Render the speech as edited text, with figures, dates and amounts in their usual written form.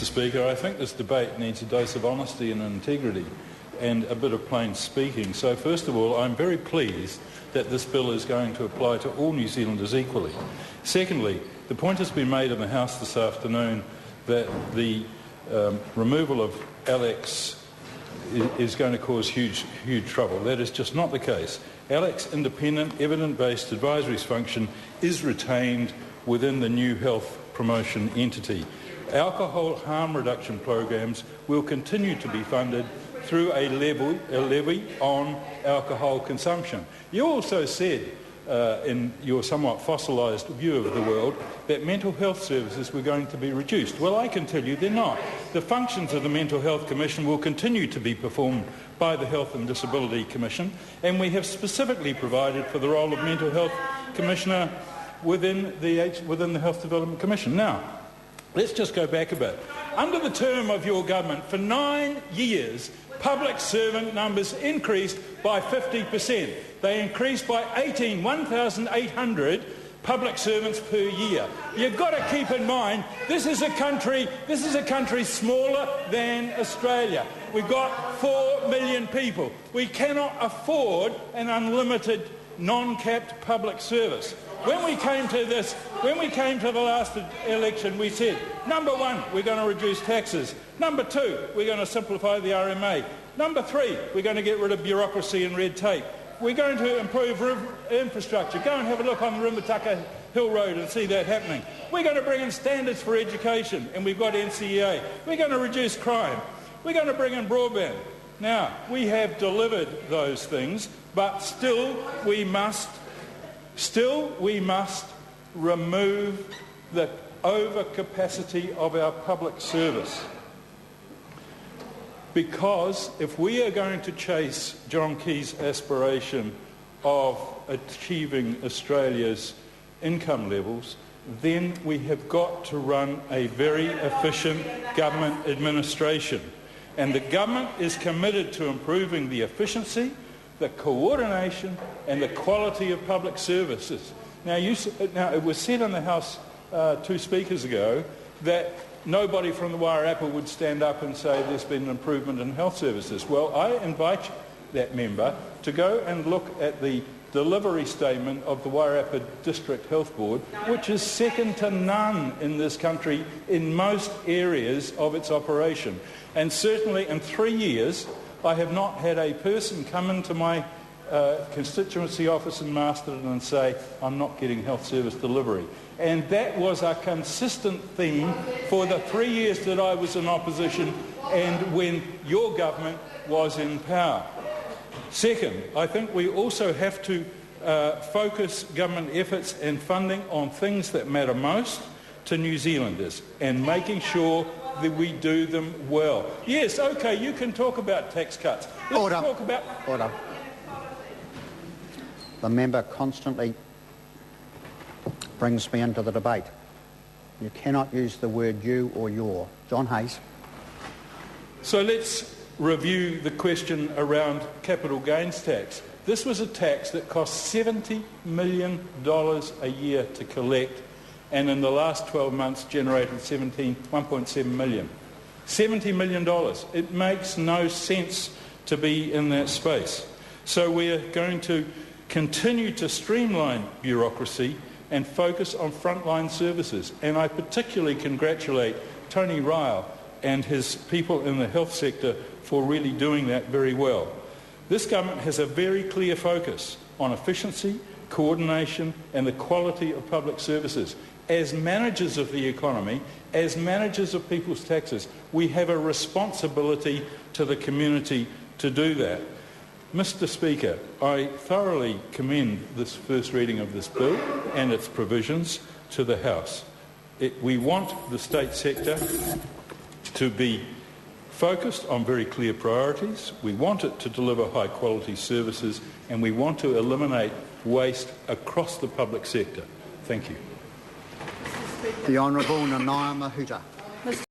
Speaker. I think this debate needs a dose of honesty and integrity and a bit of plain speaking. So first of all, I'm very pleased that this bill is going to apply to all New Zealanders equally. Secondly, the point has been made in the House this afternoon that the removal of Alex is going to cause huge trouble. That is just not the case. Alex's independent, evidence-based advisory function is retained within the new health promotion entity. Alcohol harm reduction programs will continue to be funded through a levy on alcohol consumption. You also said, in your somewhat fossilised view of the world, that mental health services were going to be reduced. Well, I can tell you they're not. The functions of the Mental Health Commission will continue to be performed by the Health and Disability Commission, and we have specifically provided for the role of Mental Health Commissioner within the Health Development Commission. Now, let's just go back a bit. Under the term of your government, for 9 years, public servant numbers increased by 50%. They increased by 1,800 public servants per year. You've got to keep in mind this is a country smaller than Australia. We've got 4 million people. We cannot afford an unlimited, non-capped public service. When we came to the last election, we said, number one, we're going to reduce taxes. Number two, we're going to simplify the RMA. Number three, we're going to get rid of bureaucracy and red tape. We're going to improve infrastructure. Go and have a look on the Rimutaka Hill Road and see that happening. We're going to bring in standards for education, and we've got NCEA. We're going to reduce crime. We're going to bring in broadband. Now, we have delivered those things, but still we must remove the overcapacity of our public service. Because if we are going to chase John Key's aspiration of achieving Australia's income levels, then we have got to run a very efficient government administration. And the government is committed to improving the efficiency, the coordination and the quality of public services. Now, it was said in the House 2 speakers ago that nobody from the Wairarapa would stand up and say there's been an improvement in health services. Well, I invite that member to go and look at the delivery statement of the Wairarapa District Health Board, which is second to none in this country in most areas of its operation. And certainly in 3 years, I have not had a person come into my constituency office in Masterton and say, I'm not getting health service delivery. And that was a consistent theme for the 3 years that I was in opposition and when your government was in power. Second, I think we also have to focus government efforts and funding on things that matter most to New Zealanders and making sure that we do them well. Yes, OK, you can talk about tax cuts. Let's talk about... Order. The member constantly brings me into the debate. You cannot use the word you or your. John Hayes. So let's review the question around capital gains tax. This was a tax that cost $70 million a year to collect, and in the last 12 months generated 1.7 million. $70 million. It makes no sense to be in that space. So we're going to continue to streamline bureaucracy and focus on frontline services. And I particularly congratulate Tony Ryle and his people in the health sector for really doing that very well. This government has a very clear focus on efficiency, coordination and the quality of public services. As managers of the economy, as managers of people's taxes, we have a responsibility to the community to do that. Mr. Speaker, I thoroughly commend this first reading of this bill and its provisions to the House. We want the state sector to be focused on very clear priorities. We want it to deliver high quality services, and we want to eliminate waste across the public sector. Thank you. The Honourable Nanaia Mahuta.